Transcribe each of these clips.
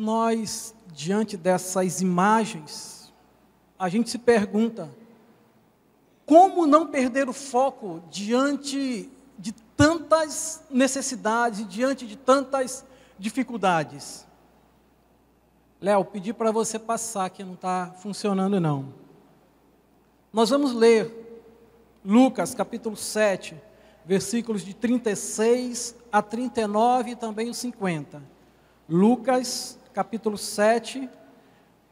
Nós, diante dessas imagens, a gente se pergunta, como não perder o foco diante de tantas necessidades, diante de tantas dificuldades? Léo, pedi para você passar, que não está funcionando não. Nós vamos ler Lucas capítulo 7, versículos de 36 a 39 e também os 50. Lucas capítulo 7,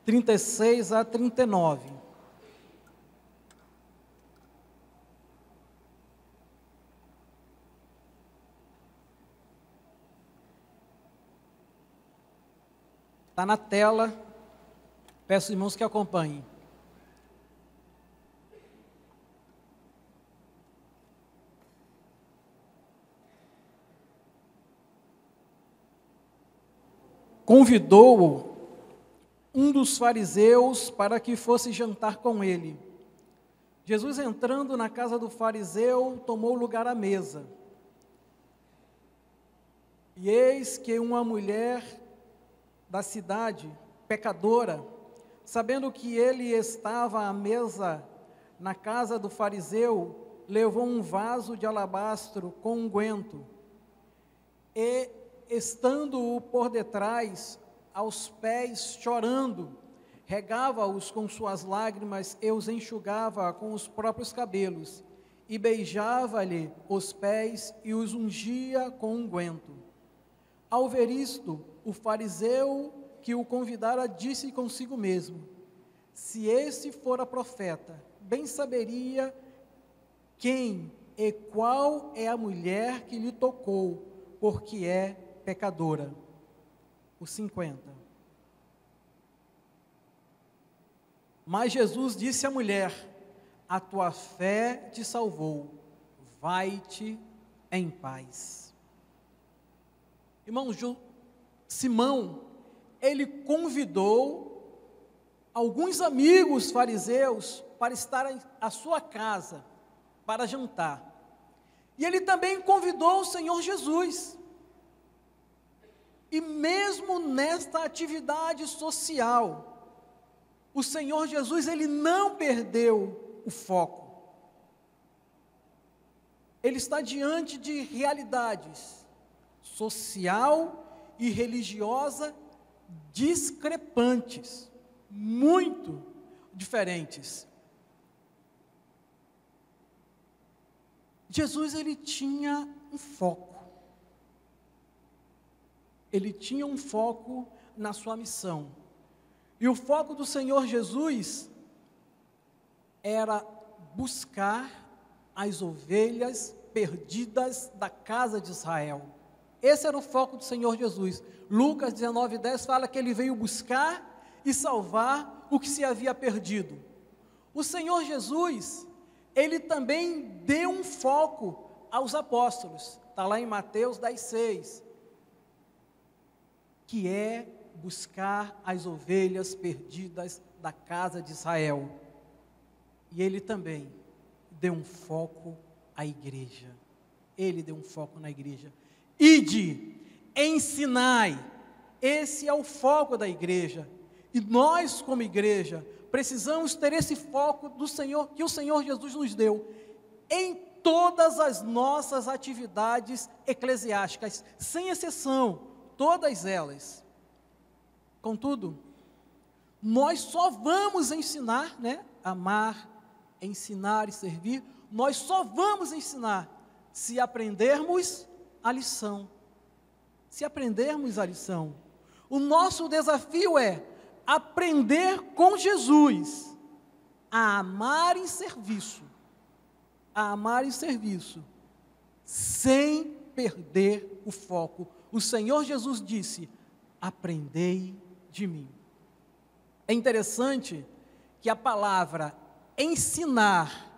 36 a 39. Está na tela, peço aos irmãos que acompanhem. Convidou-o um dos fariseus para que fosse jantar com ele. Jesus, entrando na casa do fariseu, tomou lugar à mesa. E eis que uma mulher da cidade, pecadora, sabendo que ele estava à mesa na casa do fariseu, levou um vaso de alabastro com unguento e, estando-o por detrás, aos pés, chorando, regava-os com suas lágrimas e os enxugava com os próprios cabelos, e beijava-lhe os pés e os ungia com unguento. Ao ver isto, o fariseu que o convidara disse consigo mesmo: se este fora profeta, bem saberia quem e qual é a mulher que lhe tocou, porque é pecadora. Os 50. Mas Jesus disse à mulher: a tua fé te salvou, vai-te em paz. Irmão, Simão, ele convidou alguns amigos fariseus para estarem à sua casa, para jantar. E ele também convidou o Senhor Jesus. E mesmo nesta atividade social, o Senhor Jesus, ele não perdeu o foco. Ele está diante de realidades social e religiosa discrepantes, muito diferentes. Jesus, ele tinha um foco. Ele tinha um foco na sua missão. E o foco do Senhor Jesus era buscar as ovelhas perdidas da casa de Israel. Esse era o foco do Senhor Jesus. Lucas 19:10 fala que ele veio buscar e salvar o que se havia perdido. O Senhor Jesus, ele também deu um foco aos apóstolos. Está lá em Mateus 10:6. Que é buscar as ovelhas perdidas da casa de Israel. E ele também deu um foco à igreja. Ele deu um foco na igreja. Ide, ensinai. Esse é o foco da igreja. E nós, como igreja, precisamos ter esse foco do Senhor, que o Senhor Jesus nos deu, em todas as nossas atividades eclesiásticas, sem exceção, todas elas. Contudo, nós só vamos ensinar, amar, ensinar e servir, nós só vamos ensinar se aprendermos a lição. Se aprendermos a lição. O nosso desafio é aprender com Jesus a amar em serviço. A amar em serviço, sem perder o foco. O Senhor Jesus disse: aprendei de mim. É interessante que a palavra ensinar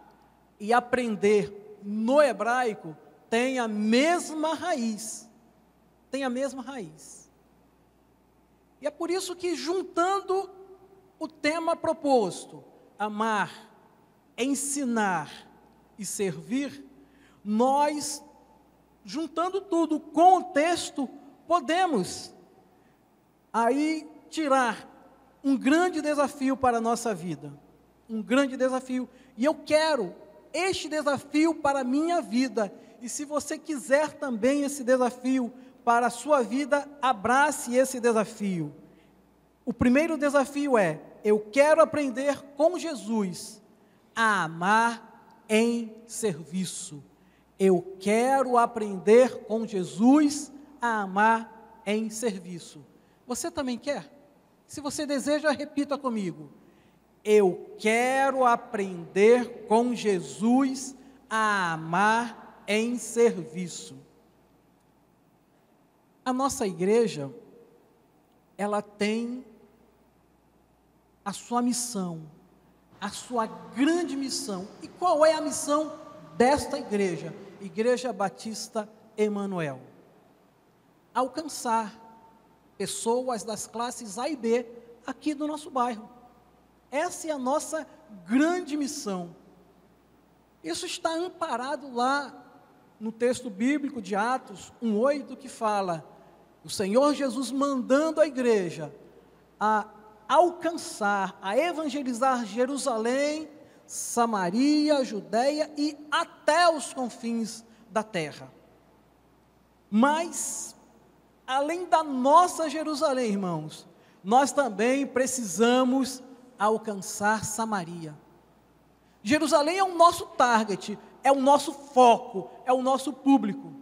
e aprender no hebraico tem a mesma raiz. Tem a mesma raiz. E é por isso que, juntando o tema proposto, amar, ensinar e servir, nós, juntando tudo com o texto, podemos aí tirar um grande desafio para a nossa vida, um grande desafio, e eu quero este desafio para a minha vida, e se você quiser também esse desafio para a sua vida, abrace esse desafio. O primeiro desafio é: eu quero aprender com Jesus a amar em serviço. Eu quero aprender com Jesus a amar em serviço. Você também quer? Se você deseja, repita comigo: eu quero aprender com Jesus a amar em serviço. A nossa igreja, ela tem a sua missão, a sua grande missão. E qual é a missão desta igreja? Igreja Batista Emanuel. Alcançar pessoas das classes A e B aqui do nosso bairro. Essa é a nossa grande missão. Isso está amparado lá no texto bíblico de Atos 1:8, que fala: o Senhor Jesus mandando a igreja a alcançar, a evangelizar Jerusalém, Samaria, Judeia e até os confins da terra. Mas, além da nossa Jerusalém, irmãos, nós também precisamos alcançar Samaria. Jerusalém é o nosso target, é o nosso foco, é o nosso público,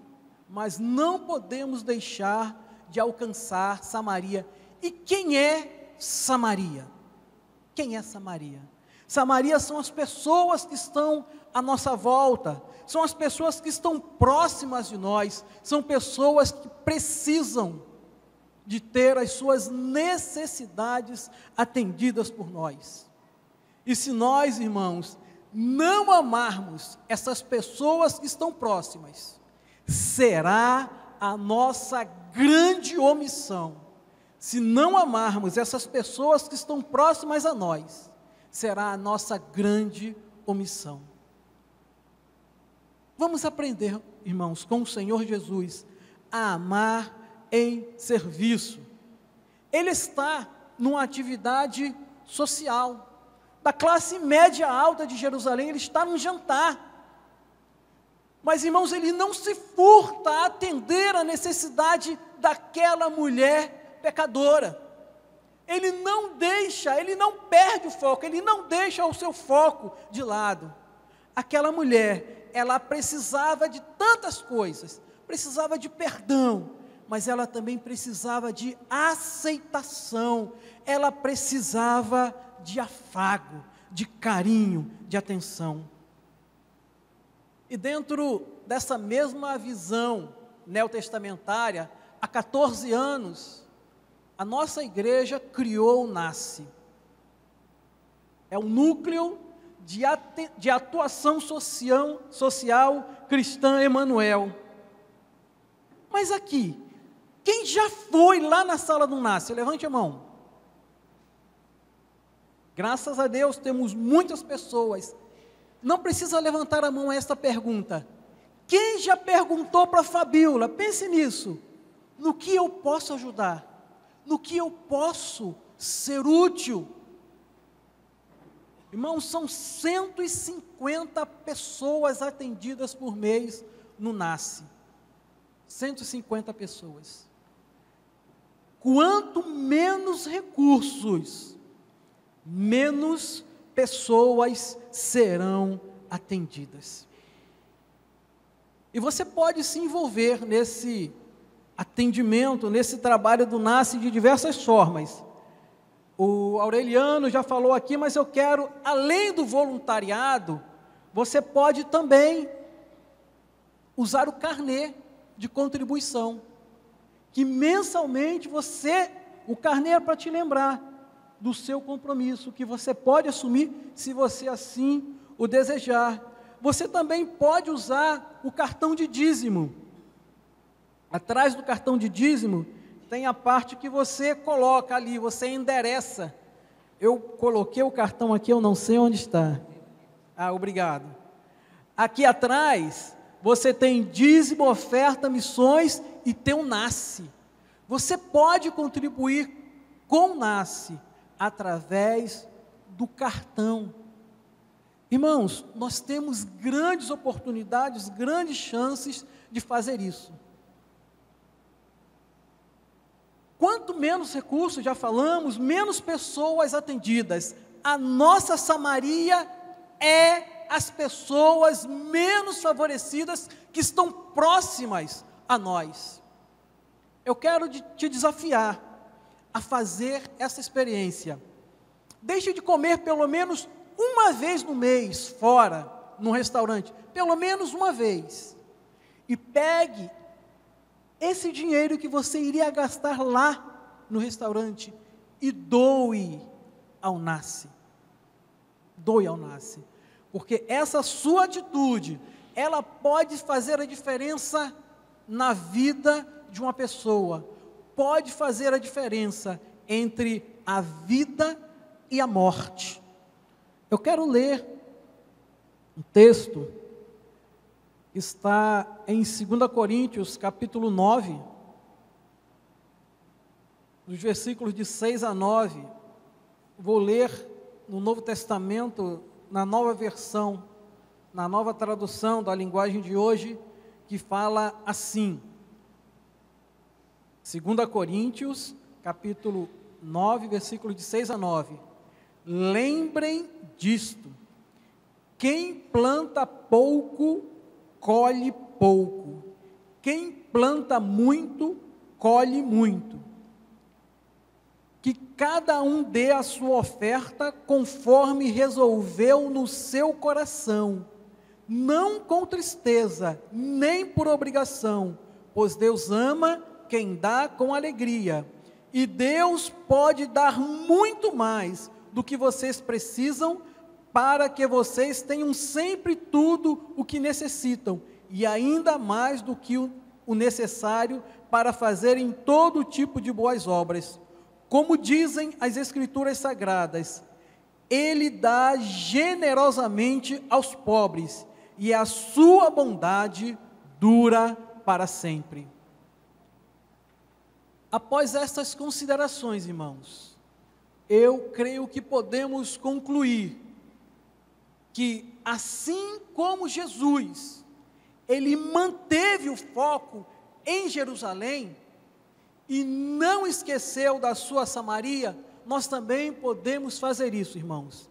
mas não podemos deixar de alcançar Samaria. E quem é Samaria? Quem é Samaria? Samaria são as pessoas que estão à nossa volta, são as pessoas que estão próximas de nós, são pessoas que precisam de ter as suas necessidades atendidas por nós. E se nós, irmãos, não amarmos essas pessoas que estão próximas, será a nossa grande omissão. Se não amarmos essas pessoas que estão próximas a nós, será a nossa grande omissão. Vamos aprender, irmãos, com o Senhor Jesus, a amar em serviço. Ele está numa atividade social, da classe média alta de Jerusalém, ele está num jantar. Mas, irmãos, ele não se furta a atender a necessidade daquela mulher pecadora. Ele não deixa, ele não perde o foco, ele não deixa o seu foco de lado. Aquela mulher, ela precisava de tantas coisas, precisava de perdão, mas ela também precisava de aceitação, ela precisava de afago, de carinho, de atenção. E dentro dessa mesma visão neotestamentária, há 14 anos, a nossa igreja criou o NASCE. É um núcleo de atuação social cristã Emanuel. Mas aqui, quem já foi lá na sala do NASCE? Levante a mão. Graças a Deus temos muitas pessoas. Não precisa levantar a mão a esta pergunta. Quem já perguntou para a Fabíola? Pense nisso. No que eu posso ajudar? No que eu posso ser útil? Irmãos, são 150 pessoas atendidas por mês no NASCE. 150 pessoas. Quanto menos recursos, menos pessoas serão atendidas. E você pode se envolver nesse atendimento, nesse trabalho do NASCE de diversas formas. O Aureliano já falou aqui, mas eu quero, além do voluntariado, você pode também usar o carnê de contribuição, que mensalmente o carnê é para te lembrar do seu compromisso, que você pode assumir se você assim o desejar. Você também pode usar o cartão de dízimo. Atrás do cartão de dízimo tem a parte que você coloca ali, você endereça. Eu coloquei o cartão aqui, eu não sei onde está. Obrigado. Aqui atrás, você tem dízimo, oferta, missões e tem o NASCE. Você pode contribuir como nasce? Através do cartão. Irmãos, nós temos grandes oportunidades, grandes chances de fazer isso. Quanto menos recursos, já falamos, menos pessoas atendidas. A nossa Samaria é as pessoas menos favorecidas que estão próximas a nós. Eu quero te desafiar a fazer essa experiência. Deixe de comer pelo menos uma vez no mês fora, num restaurante, pelo menos uma vez. E pegue esse dinheiro que você iria gastar lá no restaurante e doe ao NASCE. Doe ao NASCE. Porque essa sua atitude, ela pode fazer a diferença na vida de uma pessoa. Pode fazer a diferença entre a vida e a morte. Eu quero ler um texto que está em 2 Coríntios, capítulo 9, dos versículos de 6 a 9. Vou ler no Novo Testamento, na nova versão, na nova tradução da linguagem de hoje, que fala assim. 2 Coríntios, capítulo 9, versículo de 6 a 9. Lembrem disto: quem planta pouco, colhe pouco. Quem planta muito, colhe muito. Que cada um dê a sua oferta conforme resolveu no seu coração, não com tristeza, nem por obrigação, pois Deus ama quem dá com alegria. E Deus pode dar muito mais do que vocês precisam, para que vocês tenham sempre tudo o que necessitam, e ainda mais do que o necessário para fazerem todo tipo de boas obras. Como dizem as Escrituras Sagradas, Ele dá generosamente aos pobres, e a sua bondade dura para sempre. Após essas considerações, irmãos, eu creio que podemos concluir que, assim como Jesus, Ele manteve o foco em Jerusalém, e não esqueceu da sua Samaria, nós também podemos fazer isso, irmãos.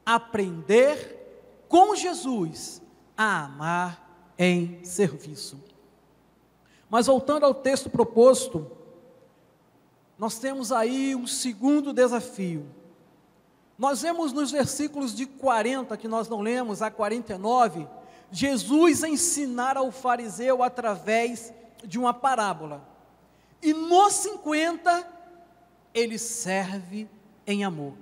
Aprender com Jesus a amar em serviço. Mas voltando ao texto proposto, nós temos aí um segundo desafio. Nós vemos nos versículos de 40, que nós não lemos, a 49, Jesus ensinar ao fariseu através de uma parábola. E no 50, ele serve em amor.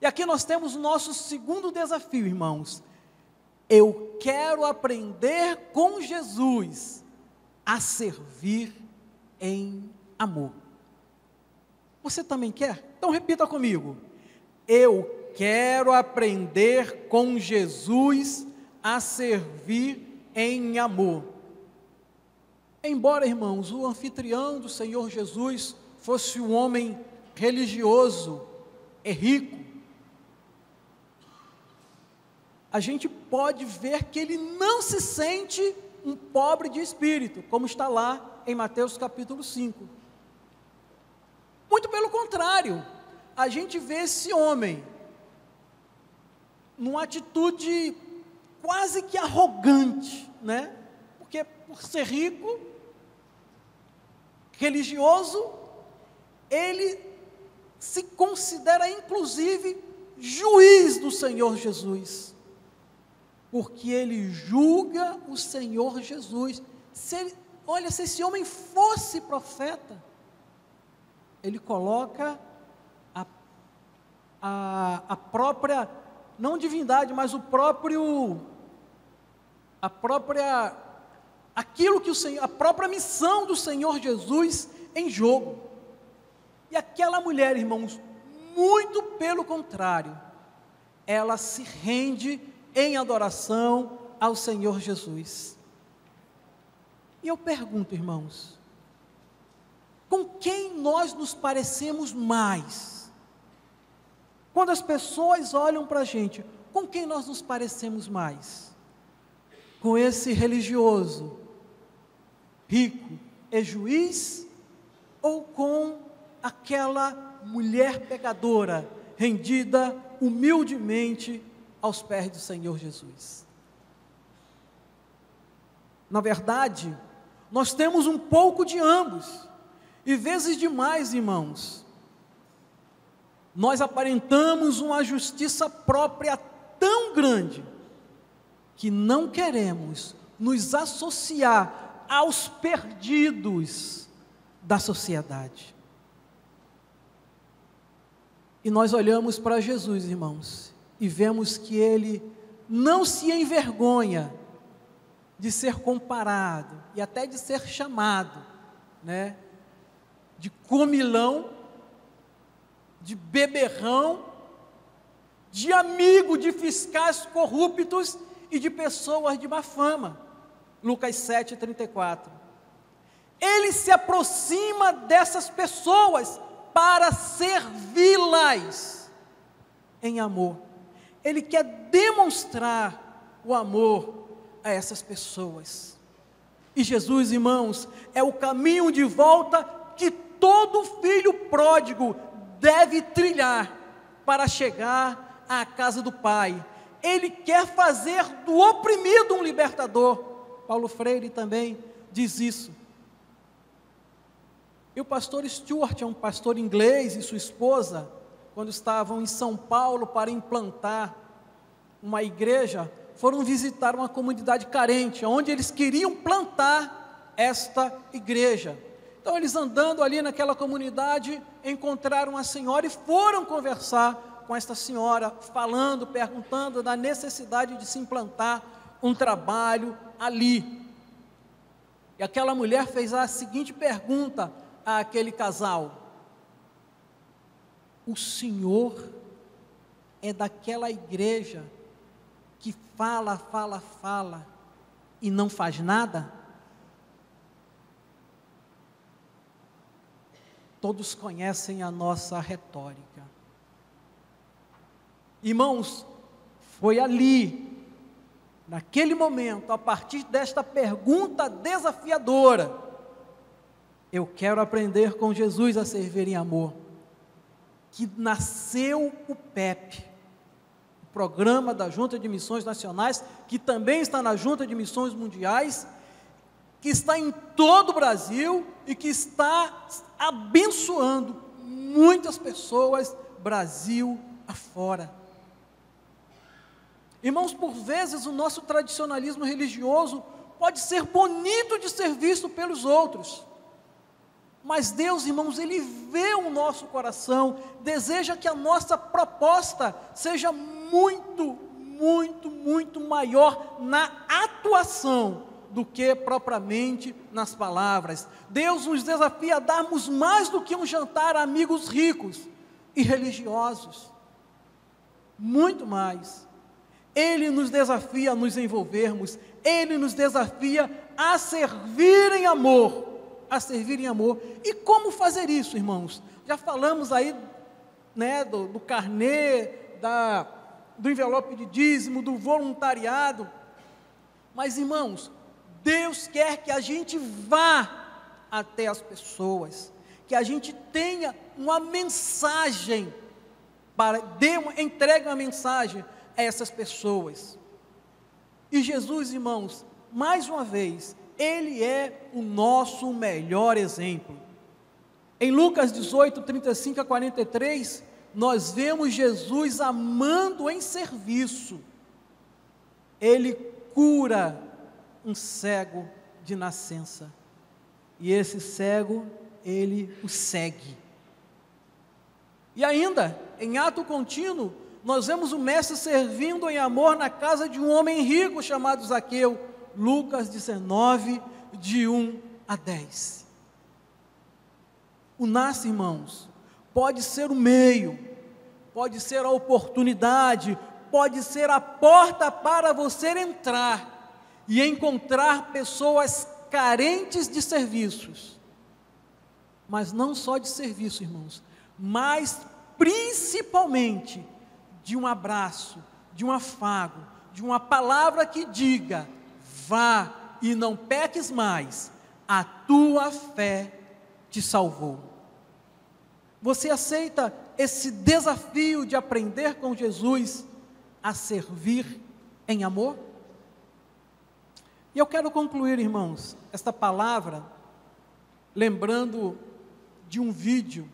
E aqui nós temos o nosso segundo desafio, irmãos. Eu quero aprender com Jesus a servir em amor. Você também quer? Então repita comigo. Eu quero aprender com Jesus a servir em amor. Embora, irmãos, o anfitrião do Senhor Jesus fosse um homem religioso e rico, a gente pode ver que ele não se sente um pobre de espírito, como está lá em Mateus capítulo 5. Muito pelo contrário, a gente vê esse homem numa atitude quase que arrogante, né? Porque por ser rico, religioso, ele se considera inclusive juiz do Senhor Jesus, porque ele julga o Senhor Jesus. Se esse homem fosse profeta, ele coloca a própria, não divindade, mas aquilo que o Senhor, a própria missão do Senhor Jesus em jogo. E aquela mulher, irmãos, muito pelo contrário, ela se rende em adoração ao Senhor Jesus. E eu pergunto, irmãos, Com quem nós nos parecemos mais? Quando as pessoas olham para a gente, com quem nós nos parecemos mais? Com esse religioso, rico e juiz, ou com aquela mulher pecadora, rendida humildemente aos pés do Senhor Jesus? Na verdade, nós temos um pouco de ambos, e vezes demais, irmãos, nós aparentamos uma justiça própria tão grande, que não queremos nos associar aos perdidos da sociedade. E nós olhamos para Jesus, irmãos, e vemos que Ele não se envergonha de ser comparado, e até de ser chamado, de comilão, de beberrão, de amigo de fiscais corruptos e de pessoas de má fama. Lucas 7:34. Ele se aproxima dessas pessoas para servi-las em amor. Ele quer demonstrar o amor a essas pessoas. E Jesus, irmãos, é o caminho de volta que todo filho pródigo deve trilhar para chegar à casa do Pai. Ele quer fazer do oprimido um libertador. Paulo Freire também diz isso. E o pastor Stuart é um pastor inglês, e sua esposa, quando estavam em São Paulo para implantar uma igreja, foram visitar uma comunidade carente, onde eles queriam plantar esta igreja. Então, eles andando ali naquela comunidade, encontraram uma senhora e foram conversar com esta senhora, falando, perguntando da necessidade de se implantar um trabalho ali. E aquela mulher fez a seguinte pergunta àquele casal: o senhor é daquela igreja que fala e não faz nada? Todos conhecem a nossa retórica. Irmãos, foi ali, naquele momento, a partir desta pergunta desafiadora: eu quero aprender com Jesus a servir em amor, que nasceu o PEP, o Programa da Junta de Missões Nacionais, que também está na Junta de Missões Mundiais, que está em todo o Brasil e que está abençoando muitas pessoas, Brasil afora. Irmãos, por vezes o nosso tradicionalismo religioso pode ser bonito de ser visto pelos outros, mas Deus, irmãos, Ele vê o nosso coração, deseja que a nossa proposta seja muito maior na atuação do que propriamente nas palavras. Deus nos desafia a darmos mais do que um jantar a amigos ricos e religiosos, muito mais. Ele nos desafia a nos envolvermos, Ele nos desafia a servir em amor, E como fazer isso, irmãos? Já falamos aí, do carnê, do envelope de dízimo, do voluntariado, mas, irmãos, Deus quer que a gente vá até as pessoas, que a gente tenha uma mensagem, entregue uma mensagem a essas pessoas. E Jesus, irmãos, mais uma vez, Ele é o nosso melhor exemplo. Em Lucas 18, 35 a 43, nós vemos Jesus amando em serviço. Ele cura um cego de nascença, e esse cego, ele o segue. E ainda, em ato contínuo, nós vemos o mestre servindo em amor na casa de um homem rico chamado Zaqueu, Lucas 19, de 1 a 10. O nasce, irmãos, pode ser o meio, pode ser a oportunidade, pode ser a porta para você entrar e encontrar pessoas carentes de serviços, mas não só de serviço, irmãos, mas principalmente de um abraço, de um afago, de uma palavra que diga: vá e não peques mais, a tua fé te salvou. Você aceita esse desafio de aprender com Jesus a servir em amor? E eu quero concluir, irmãos, esta palavra lembrando de um vídeo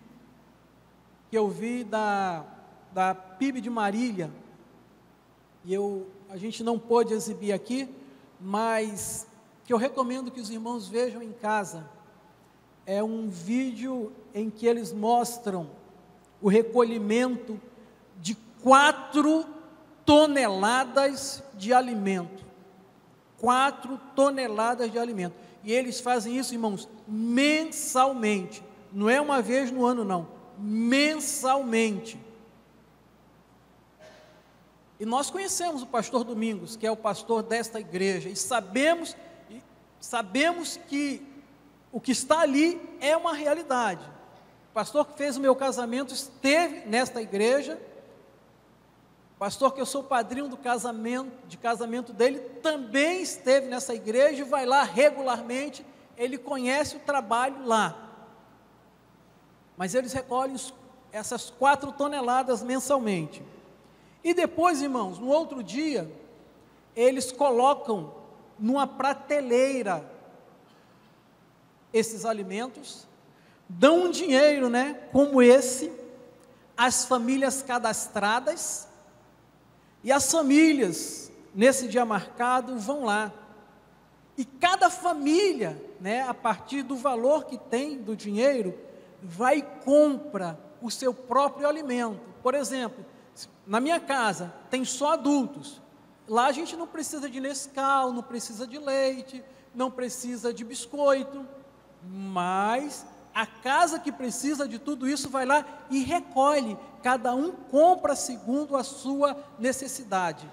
que eu vi da PIB de Marília, e a gente não pôde exibir aqui, mas que eu recomendo que os irmãos vejam em casa. É um vídeo em que eles mostram o recolhimento de 4 toneladas de alimento. 4 toneladas de alimento. E eles fazem isso, irmãos, mensalmente. Não é uma vez no ano, não. Mensalmente. E nós conhecemos o pastor Domingos, que é o pastor desta igreja, e sabemos que o que está ali é uma realidade. O pastor que fez o meu casamento esteve nesta igreja. O pastor que eu sou padrinho de casamento dele também esteve nessa igreja e vai lá regularmente. Ele conhece o trabalho lá. Mas eles recolhem essas 4 toneladas mensalmente. E depois, irmãos, no outro dia, eles colocam numa prateleira esses alimentos, dão um dinheiro, como esse, às famílias cadastradas, e as famílias, nesse dia marcado, vão lá. E cada família, a partir do valor que tem do dinheiro, vai e compra o seu próprio alimento. Por exemplo, na minha casa tem só adultos. Lá a gente não precisa de Nescau, não precisa de leite, não precisa de biscoito, mas a casa que precisa de tudo isso vai lá e recolhe. Cada um compra segundo a sua necessidade.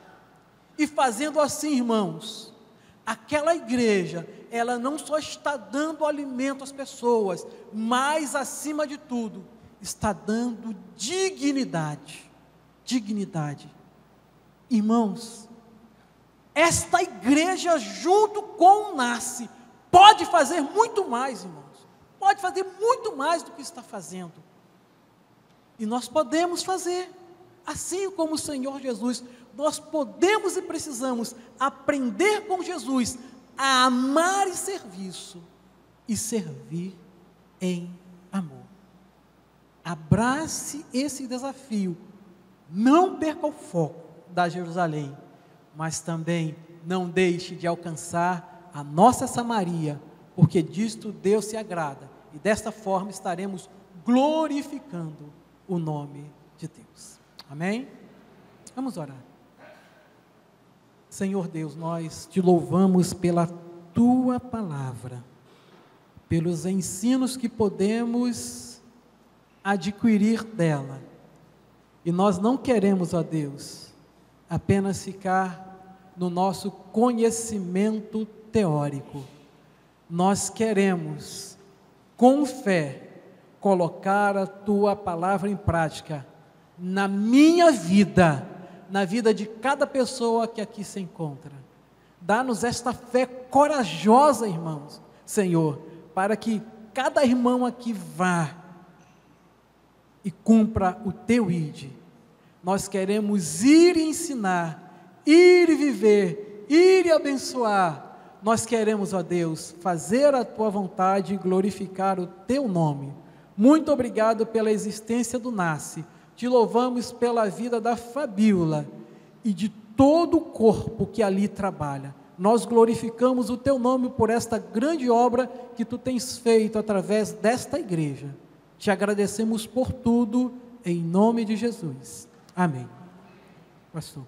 E fazendo assim, irmãos, aquela igreja, ela não só está dando alimento às pessoas, mas acima de tudo, está dando dignidade. Dignidade. Irmãos, esta igreja junto com o Nasce pode fazer muito mais, irmãos. Pode fazer muito mais do que está fazendo. E nós podemos fazer, assim como o Senhor Jesus. Nós podemos e precisamos aprender com Jesus a amar e servir em amor. Abrace esse desafio. Não perca o foco da Jerusalém, mas também não deixe de alcançar a nossa Samaria, porque disto Deus se agrada, e desta forma estaremos glorificando o nome de Deus. Amém? Vamos orar. Senhor Deus, nós te louvamos pela tua palavra, pelos ensinos que podemos adquirir dela. E nós não queremos, ó Deus, apenas ficar no nosso conhecimento teórico. Nós queremos, com fé, colocar a tua palavra em prática na minha vida, na vida de cada pessoa que aqui se encontra. Dá-nos esta fé corajosa, irmãos, Senhor, para que cada irmão aqui vá e cumpra o teu ide. Nós queremos ir e ensinar, ir e viver, ir e abençoar. Nós queremos, ó Deus, fazer a tua vontade e glorificar o teu nome. Muito obrigado pela existência do Nasce. Te louvamos pela vida da Fabíola e de todo o corpo que ali trabalha. Nós glorificamos o teu nome por esta grande obra que tu tens feito através desta igreja. Te agradecemos por tudo, em nome de Jesus. Amém. Pastor.